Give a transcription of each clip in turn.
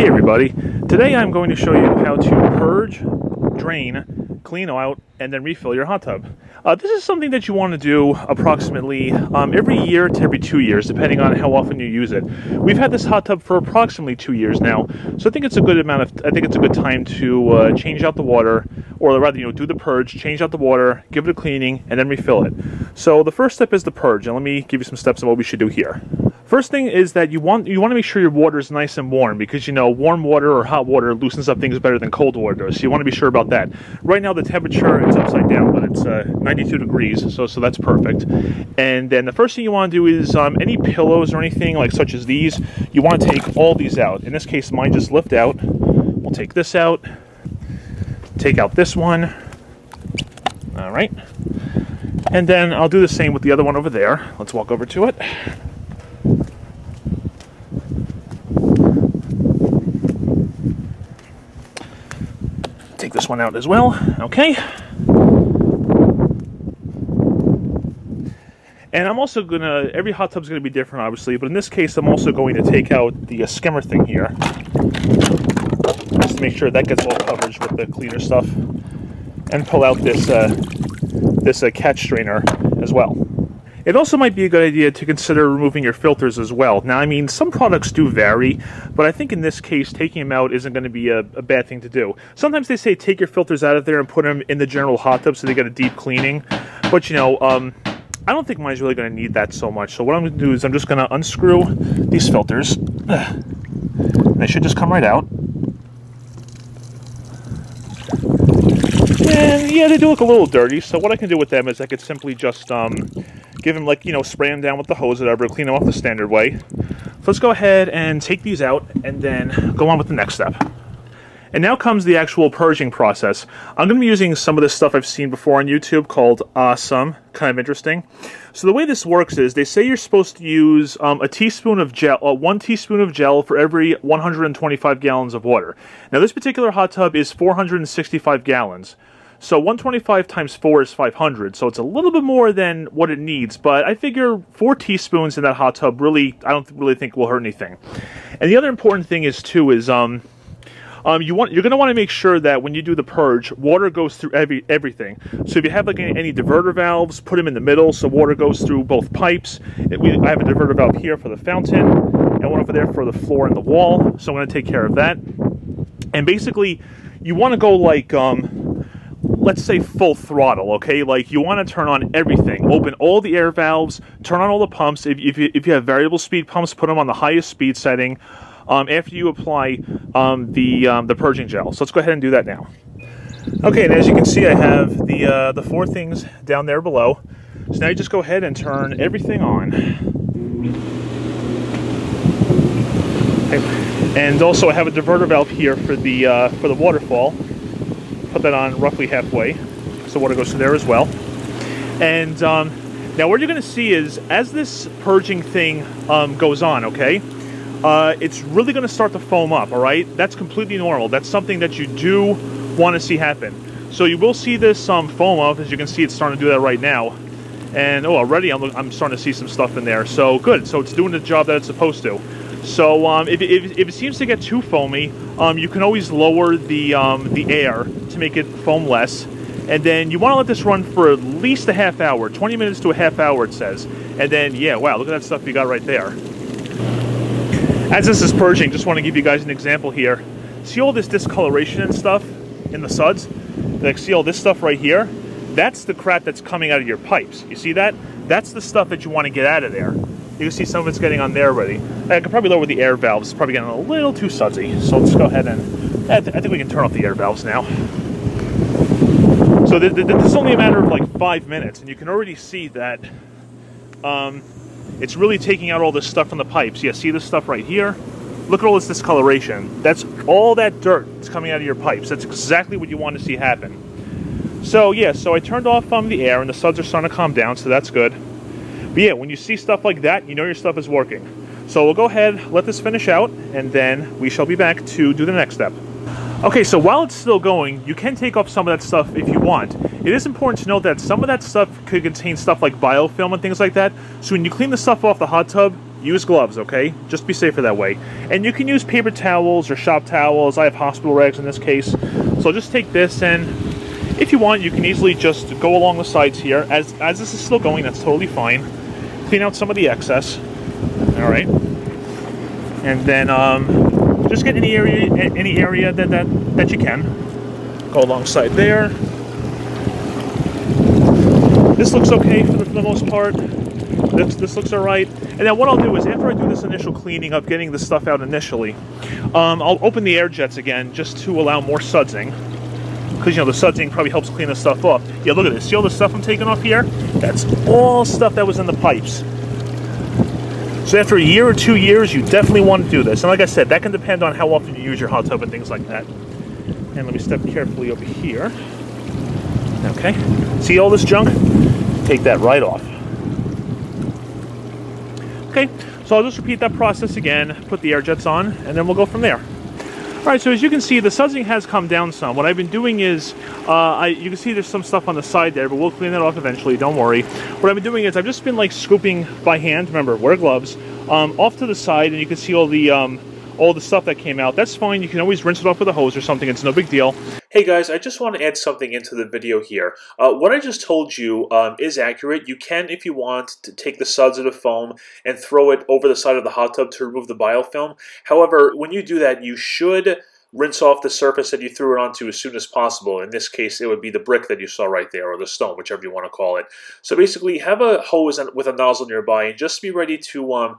Hey everybody, today I'm going to show you how to purge, drain, clean out, and then refill your hot tub. This is something that you want to do approximately every year to every 2 years, depending on how often you use it. We've had this hot tub for approximately 2 years now, so I think it's a good time to change out the water, or rather, do the purge, change out the water, give it a cleaning, and then refill it. So the first step is the purge, and let me give you some steps on what we should do here. First thing is that you want to make sure your water is nice and warm, because warm water or hot water loosens up things better than cold water does. So you want to be sure about that. Right now the temperature is upside down, but it's 92 degrees, so that's perfect. And then the first thing you want to do is any pillows or anything such as these, you want to take all these out. In this case, mine just lift out. We'll take this out. Take out this one. All right. And then I'll do the same with the other one over there. Let's walk over to it. Take this one out as well. Okay. And I'm also every hot tub's gonna be different, obviously, but in this case, I'm also going to take out the skimmer thing here, just to make sure that gets all coverage with the cleaner stuff, and pull out this catch strainer as well. It also might be a good idea to consider removing your filters as well. Now, I mean, some products do vary, but I think in this case, taking them out isn't going to be a bad thing to do. Sometimes they say take your filters out of there and put them in the general hot tub so they get a deep cleaning, but I don't think mine's really going to need that so much. So what I'm going to do is I'm just going to unscrew these filters. They should just come right out. And yeah, they do look a little dirty, so what I can do with them is I could simply just give them, spray them down with the hose or whatever, clean them off the standard way. So let's go ahead and take these out and then go on with the next step. And now comes the actual purging process. I'm going to be using some of this stuff I've seen before on YouTube called Ahh-Some. Kind of interesting. So the way this works is they say you're supposed to use a teaspoon of gel, 1 teaspoon of gel for every 125 gallons of water. Now this particular hot tub is 465 gallons. So 125 times 4 is 500, so it's a little bit more than what it needs, but I figure 4 teaspoons in that hot tub I don't really think will hurt anything. And the other important thing is too is you're going to want to make sure that when you do the purge, water goes through everything. So if you have any diverter valves, put them in the middle so water goes through both pipes. I have a diverter valve here for the fountain and one over there for the floor and the wall, so I'm going to take care of that. And basically, you want to go let's say full throttle, okay? You want to turn on everything. Open all the air valves, turn on all the pumps. If you have variable speed pumps, put them on the highest speed setting after you apply the purging gel. So let's go ahead and do that now. Okay, and as you can see, I have the 4 things down there below. So now you just go ahead and turn everything on. Okay. And also I have a diverter valve here for the waterfall. Put that on roughly halfway, so water goes through there as well. And now what you're going to see is, as this purging thing goes on, okay, it's really going to start to foam up, all right? That's completely normal. That's something that you do want to see happen. So you will see this foam up. As you can see, it's starting to do that right now. And already I'm starting to see some stuff in there. So good. So it's doing the job that it's supposed to. So if it seems to get too foamy, you can always lower the air to make it foam less. And then you want to let this run for at least a half hour, 20 minutes to a half hour, it says. And then, yeah, wow, look at that stuff you got right there. As this is purging, just want to give you guys an example here. See all this discoloration and stuff in the suds? See all this stuff right here? That's the crap that's coming out of your pipes. You see that? That's the stuff that you want to get out of there. You can see some of it's getting on there already. I could probably lower the air valves. It's probably getting a little too sudsy. So let's go ahead and... I think we can turn off the air valves now. So this is only a matter of 5 minutes, and you can already see that it's really taking out all this stuff from the pipes. Yeah, see this stuff right here? Look at all this discoloration. That's all that dirt that's coming out of your pipes. That's exactly what you want to see happen. So yeah, so I turned off the air, and the suds are starting to calm down, so that's good. But yeah, when you see stuff like that, you know your stuff is working. So we'll go ahead, let this finish out, and then we shall be back to do the next step. Okay, so while it's still going, you can take off some of that stuff if you want. It is important to note that some of that stuff could contain stuff like biofilm and things like that. So when you clean the stuff off the hot tub, use gloves, okay? Just be safer that way. And you can use paper towels or shop towels. I have hospital rags in this case. So just take this, and if you want, you can easily just go along the sides here. As this is still going, that's totally fine. Clean out some of the excess. All right. And then just get any area that you can. Go alongside there. This looks okay for the most part. This looks alright. And then what I'll do is, after I do this initial cleaning of getting this stuff out initially, I'll open the air jets again just to allow more sudsing. Because, you know, the sudsing probably helps clean this stuff off. Yeah, look at this. See all the stuff I'm taking off here? That's all stuff that was in the pipes. So after a year or 2 years, you definitely want to do this. And like I said, that can depend on how often you use your hot tub and things like that. And let me step carefully over here. Okay. See all this junk? Take that right off. Okay, so I'll just repeat that process again, put the air jets on, and then we'll go from there. Alright, so as you can see, the sudsing has come down some. What I've been doing is, you can see there's some stuff on the side there, but we'll clean that off eventually, don't worry. What I've been doing is, I've just been like scooping by hand, remember, wear gloves, off to the side, and you can see all the stuff that came out. That's fine, you can always rinse it off with a hose or something, it's no big deal. Hey guys, I just want to add something into the video here. What I just told you is accurate. You can, if you want, to take the suds of the foam and throw it over the side of the hot tub to remove the biofilm. However, when you do that, you should rinse off the surface that you threw it onto as soon as possible. In this case, it would be the brick that you saw right there, or the stone, whichever you want to call it. So basically, have a hose with a nozzle nearby, and just be ready to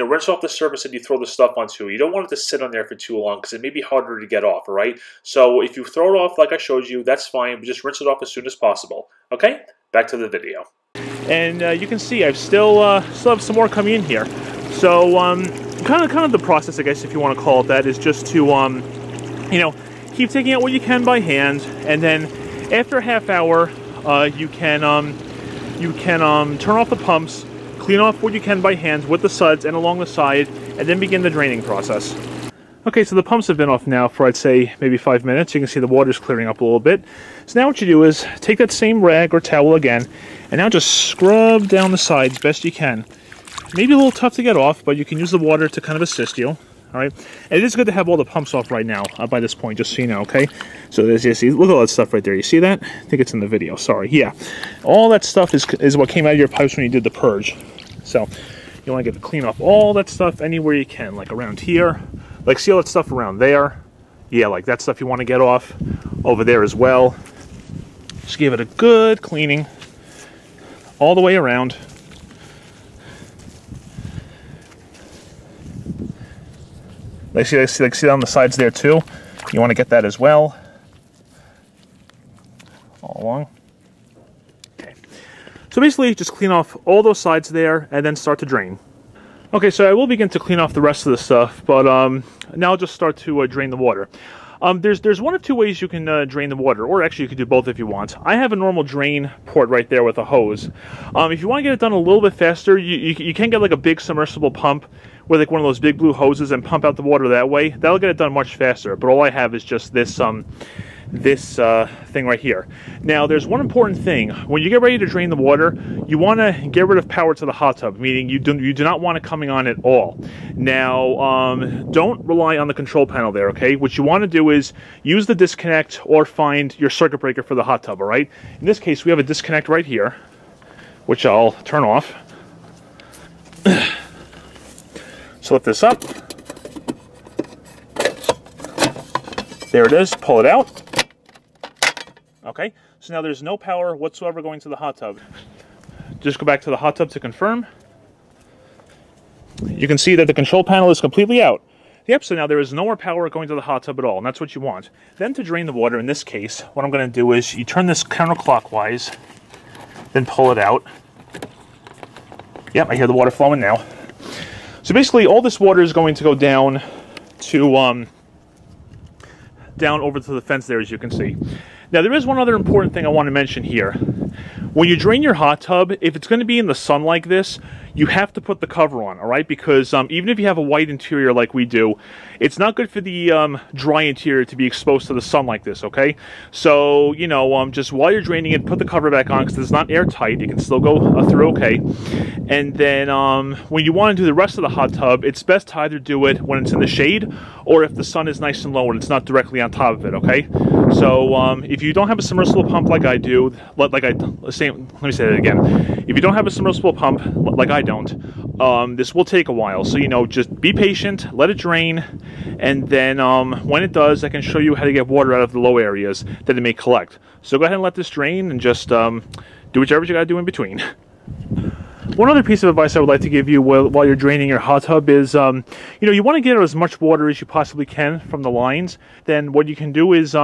rinse off the surface that you throw the stuff onto. You don't want it to sit on there for too long because it may be harder to get off, all right? So if you throw it off like I showed you, that's fine, but just rinse it off as soon as possible. Okay? Back to the video. And you can see I've still have some more coming in here. So kind of the process, I guess, if you want to call it that, is just to keep taking out what you can by hand, and then after a half hour, you can turn off the pumps, clean off what you can by hand with the suds and along the side, and then begin the draining process. Okay, so the pumps have been off now for, I'd say, maybe 5 minutes. You can see the water's clearing up a little bit. So now what you do is take that same rag or towel again, and now just scrub down the sides best you can. Maybe a little tough to get off, but you can use the water to kind of assist you. All right, and it is good to have all the pumps off right now by this point, just so you know, okay? So there's, you see, look at all that stuff right there. You see that? I think it's in the video, sorry. Yeah, all that stuff is what came out of your pipes when you did the purge. So you want to get to clean off all that stuff anywhere you can, like around here. Like, see all that stuff around there? Yeah, like that stuff you want to get off over there as well. Just give it a good cleaning all the way around. Like see on the sides there too. You want to get that as well. All along. Okay. So basically, just clean off all those sides there, and then start to drain. Okay, so I will begin to clean off the rest of the stuff, but now I'll just start to drain the water. There's one of two ways you can drain the water, or actually you could do both if you want. I have a normal drain port right there with a hose. If you want to get it done a little bit faster, you can get like a big submersible pump with like one of those big blue hoses and pump out the water that way. That'll get it done much faster, but all I have is just this thing right here. Now, there's one important thing. When you get ready to drain the water, you want to get rid of power to the hot tub, meaning you do not want it coming on at all. Now, don't rely on the control panel there, okay? What you want to do is use the disconnect or find your circuit breaker for the hot tub, all right? In this case, we have a disconnect right here, which I'll turn off. So lift this up. There it is, pull it out. Okay, so now there's no power whatsoever going to the hot tub. Just go back to the hot tub to confirm. You can see that the control panel is completely out. Yep, so now there is no more power going to the hot tub at all, and that's what you want. Then to drain the water, in this case, what I'm going to do is you turn this counterclockwise, then pull it out. Yep, I hear the water flowing now. So basically, all this water is going to go down to down over to the fence there, as you can see. Now, there is one other important thing I want to mention here. when you drain your hot tub, if it's going to be in the sun like this, you have to put the cover on, all right? Because even if you have a white interior like we do, it's not good for the dry interior to be exposed to the sun like this, okay? So, you know, just while you're draining it, put the cover back on because it's not airtight. It can still go through okay. And then when you want to do the rest of the hot tub, it's best to either do it when it's in the shade or if the sun is nice and low and it's not directly on top of it, okay? So if you don't have a submersible pump like I do, let me say that again. If you don't have a submersible pump like I don't, this will take a while. So, you know, just be patient, let it drain, and then when it does, I can show you how to get water out of the low areas that it may collect. So go ahead and let this drain and just do whichever you got to do in between. One other piece of advice I would like to give you while you're draining your hot tub is, you know, you want to get as much water as you possibly can from the lines. Then what you can do is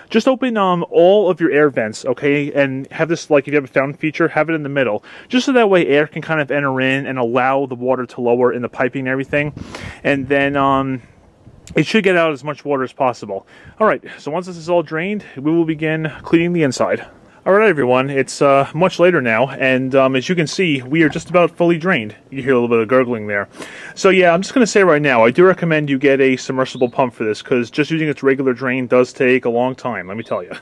just open all of your air vents, okay, and have this, like if you have a fountain feature, have it in the middle, just so that way air can kind of enter in and allow the water to lower in the piping and everything. And then it should get out as much water as possible. All right, so once this is all drained, we will begin cleaning the inside. Alright everyone, it's much later now, and as you can see, we are just about fully drained. You hear a little bit of gurgling there. So yeah, I'm just going to say right now, I do recommend you get a submersible pump for this, because just using its regular drain does take a long time, let me tell you.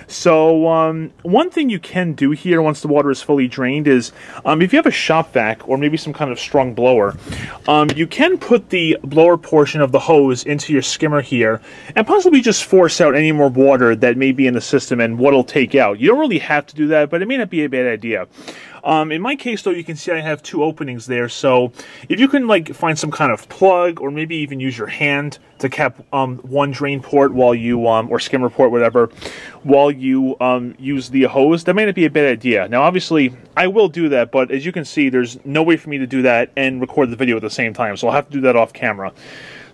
So, one thing you can do here once the water is fully drained is, if you have a shop vac, or maybe some kind of strong blower, you can put the blower portion of the hose into your skimmer here, and possibly just force out any more water that may be in the system and what it'll take out. You don't really have to do that, but it may not be a bad idea. In my case, though, you can see I have two openings there, so if you can like find some kind of plug, or maybe even use your hand to cap one drain port while you, or skimmer port, whatever, while you use the hose, that may not be a bad idea. Now, obviously, I will do that, but as you can see, there's no way for me to do that and record the video at the same time, so I'll have to do that off camera.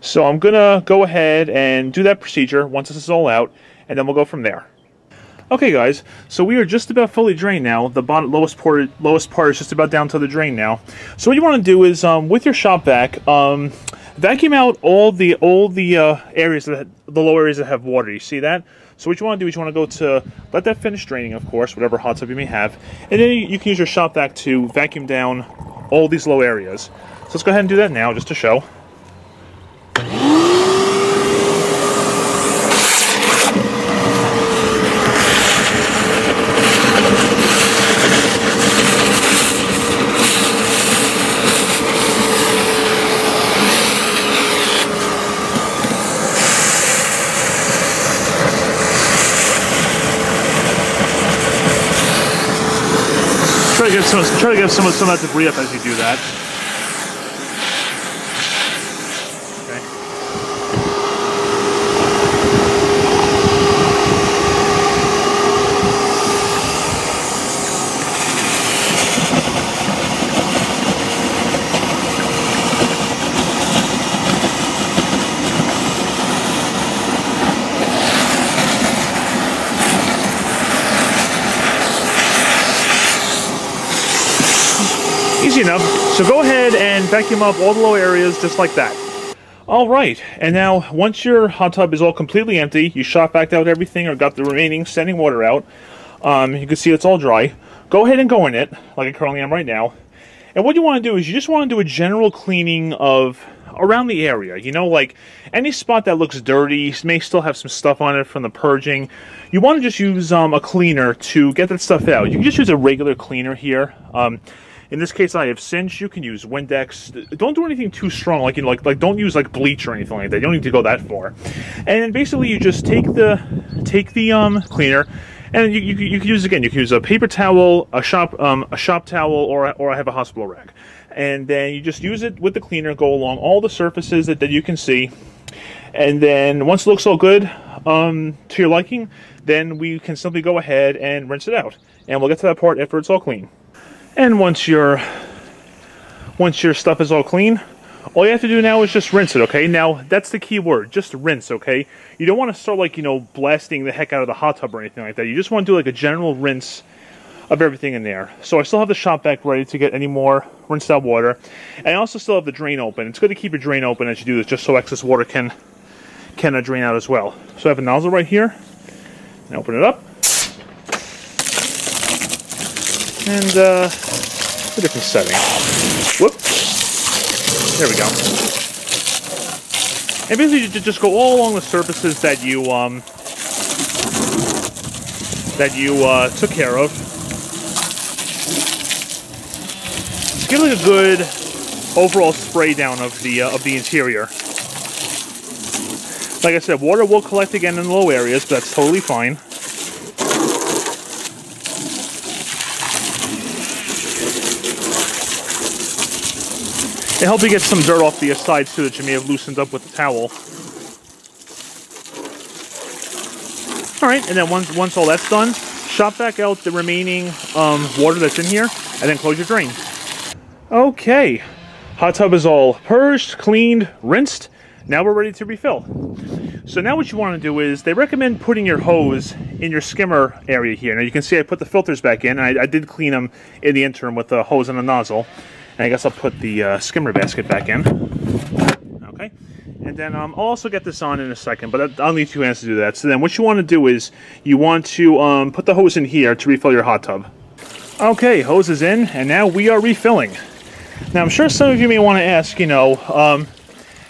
So I'm gonna go ahead and do that procedure once this is all out, and then we'll go from there. Okay guys, so we are just about fully drained now. The lowest part is just about down to the drain now. So what you want to do is, with your shop vac, vacuum out all the areas the low areas that have water. You see that? So what you want to do is you want to go to, let that finish draining, of course, whatever hot tub you may have, and then you can use your shop vac to vacuum down all these low areas. So let's go ahead and do that now, just to show. Try to get some of that debris up as you do that. Easy enough. So go ahead and vacuum up all the low areas just like that. Alright, and now once your hot tub is all completely empty, you shot back out everything or got the remaining standing water out, you can see it's all dry. Go ahead and go in it, like I currently am right now. And what you want to do is you just want to do a general cleaning of around the area. You know, like any spot that looks dirty, may still have some stuff on it from the purging. You want to just use a cleaner to get that stuff out. You can just use a regular cleaner here. In this case, I have Cinch. You can use Windex. Don't do anything too strong, like, you know, like don't use like bleach or anything like that. You don't need to go that far. And basically, you just take the cleaner, and you can use, again, you can use a paper towel, a shop towel, or I have a hospital rag. And then you just use it with the cleaner, go along all the surfaces that you can see. And then once it looks all good to your liking, then we can simply go ahead and rinse it out. And we'll get to that part after it's all clean. And once your stuff is all clean, all you have to do now is just rinse it, okay? Now, that's the key word, just rinse, okay? You don't want to start, like, you know, blasting the heck out of the hot tub or anything like that. You just want to do, like, a general rinse of everything in there. So I still have the shop vac ready to get any more rinsed out water. And I also still have the drain open. It's good to keep your drain open as you do this, just so excess water can drain out as well. So I have a nozzle right here, and open it up. And a different setting. Whoop. There we go. And basically you just go all along the surfaces that you took care of. Just give it a good overall spray down of the interior. Like I said, water will collect again in low areas, but that's totally fine. It helps you get some dirt off the sides too that you may have loosened up with the towel. Alright, and then once all that's done, shop back out the remaining water that's in here, and then close your drain. Okay, hot tub is all purged, cleaned, rinsed. Now we're ready to refill. So now what you want to do is, they recommend putting your hose in your skimmer area here. Now you can see I put the filters back in, and I did clean them in the interim with the hose and the nozzle. And I guess I'll put the skimmer basket back in. Okay. And then I'll also get this on in a second, but I'll need 2 hands to do that. So then what you want to do is, you want to put the hose in here to refill your hot tub. Okay, hose is in, and now we are refilling. Now I'm sure some of you may want to ask, you know,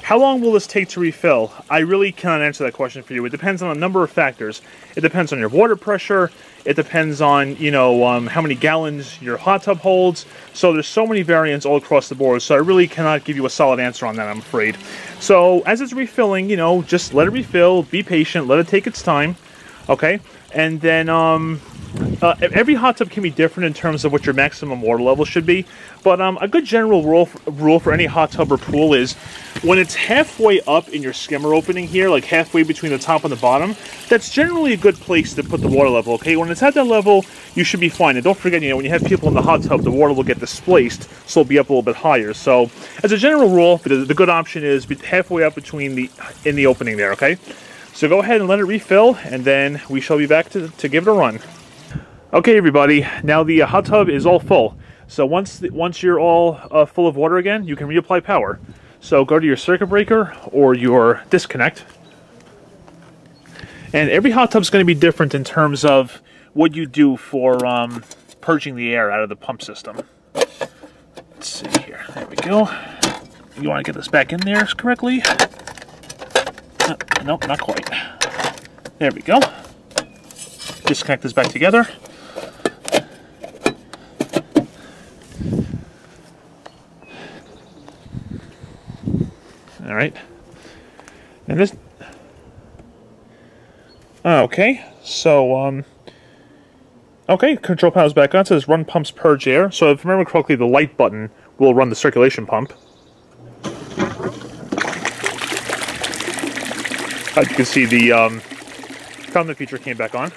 how long will this take to refill? I really cannot answer that question for you. It depends on a number of factors. It depends on your water pressure. It depends on, you know, how many gallons your hot tub holds. So there's so many variants all across the board. So I really cannot give you a solid answer on that, I'm afraid. So as it's refilling, you know, just let it refill. Be patient. Let it take its time. Okay? And then every hot tub can be different in terms of what your maximum water level should be. But a good general rule for any hot tub or pool is, when it's halfway up in your skimmer opening here, like halfway between the top and the bottom, that's generally a good place to put the water level, okay? When it's at that level, you should be fine. And don't forget, you know, when you have people in the hot tub, the water will get displaced, so it'll be up a little bit higher. So, as a general rule, the good option is halfway up between in the opening there, okay? So go ahead and let it refill, and then we shall be back to give it a run. Okay, everybody, now the hot tub is all full. So once you're all full of water again, you can reapply power. So go to your circuit breaker or your disconnect. And every hot tub is going to be different in terms of what you do for purging the air out of the pump system. Let's see here. There we go. You want to get this back in there correctly? Nope, not quite. There we go. Disconnect this back together. All right, and this. Okay, so okay, control panel's back on. It says run pumps purge air. So if I remember correctly, the light button will run the circulation pump. As you can see, the fountain feature came back on,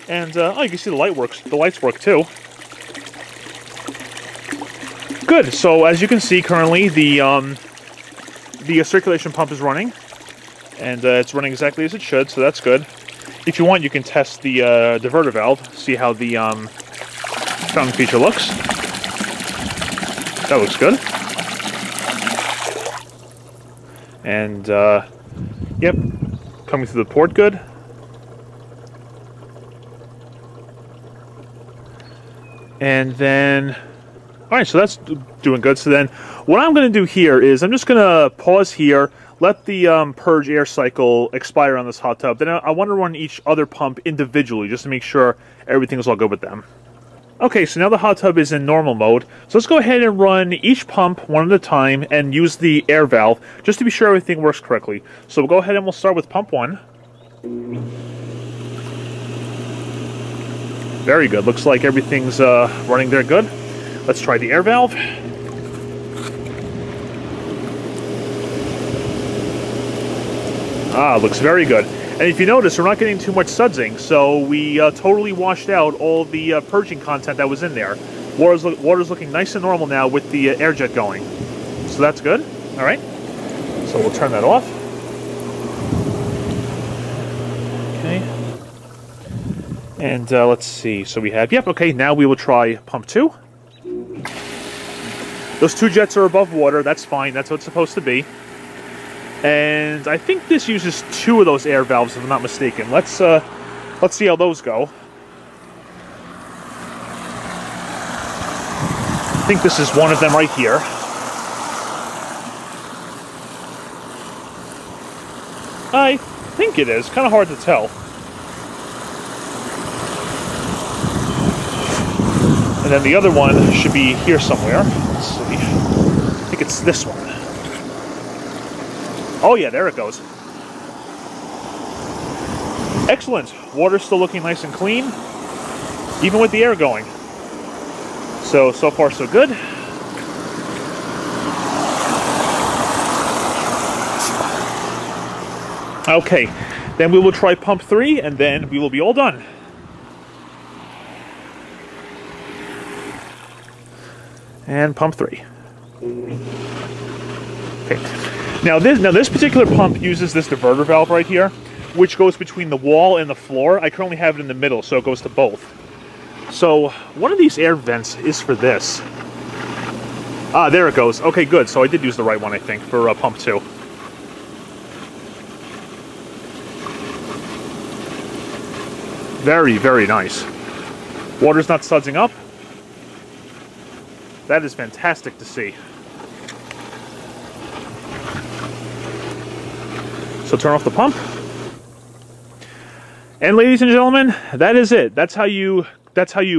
and oh, you can see the light works. The lights work too. Good. So as you can see, currently the circulation pump is running, and it's running exactly as it should, so that's good. If you want, you can test the diverter valve, see how the fountain feature looks. That looks good. And, yep, coming through the port good. And then... Alright, so that's doing good. So then, what I'm going to do here is, I'm just going to pause here, let the purge air cycle expire on this hot tub. Then I want to run each other pump individually, just to make sure everything's all good with them. Okay, so now the hot tub is in normal mode. So let's go ahead and run each pump one at a time, and use the air valve, just to be sure everything works correctly. So we'll go ahead and we'll start with pump 1. Very good. Looks like everything's running there good. Let's try the air valve. Ah, looks very good. And if you notice, we're not getting too much sudsing, so we totally washed out all the purging content that was in there. Water's looking nice and normal now with the air jet going. So that's good. All right. So we'll turn that off. Okay. And let's see. So we have, yep, okay, now we will try pump 2. Those 2 jets are above water. That's fine. That's what it's supposed to be. And I think this uses 2 of those air valves, if I'm not mistaken. Let's see how those go. think this is one of them right here. I think it is. Kind of hard to tell. And then the other one should be here somewhere. Let's see. I think it's this one. Oh yeah, there it goes. Excellent. Water's still looking nice and clean, even with the air going. So far so good. Okay, then we will try pump 3, and then we will be all done. And pump 3. Okay. Now this particular pump uses this diverter valve right here, which goes between the wall and the floor. I currently have it in the middle, so it goes to both. So one of these air vents is for this. Ah, there it goes. Okay, good. So I did use the right one, I think, for pump 2. Very, very nice. Water's not sudsing up. That is fantastic to see. So turn off the pump. And ladies and gentlemen, that is it. That's how you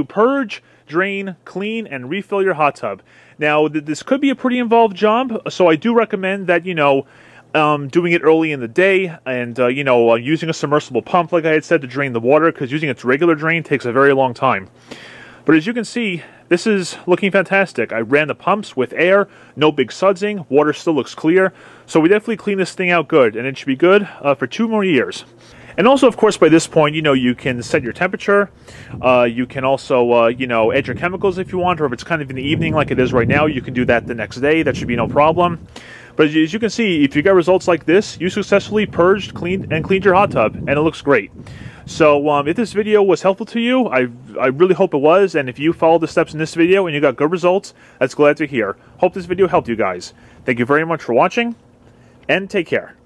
purge, drain, clean, and refill your hot tub. Now, this could be a pretty involved job, so I do recommend that, doing it early in the day and, using a submersible pump, like I had said, to drain the water, because using its regular drain takes a very long time. But as you can see, this is looking fantastic. I ran the pumps with air, no big sudsing, water still looks clear, so we definitely cleaned this thing out good, and it should be good for 2 more years. And also, of course, by this point, you can set your temperature. You can also, add your chemicals if you want, or if it's kind of in the evening like it is right now, you can do that the next day. That should be no problem. But as you can see, if you get results like this, you successfully purged, cleaned your hot tub, and it looks great. So if this video was helpful to you, I really hope it was. And if you followed the steps in this video and you got good results, that's glad to hear. Hope this video helped you guys. Thank you very much for watching, and take care.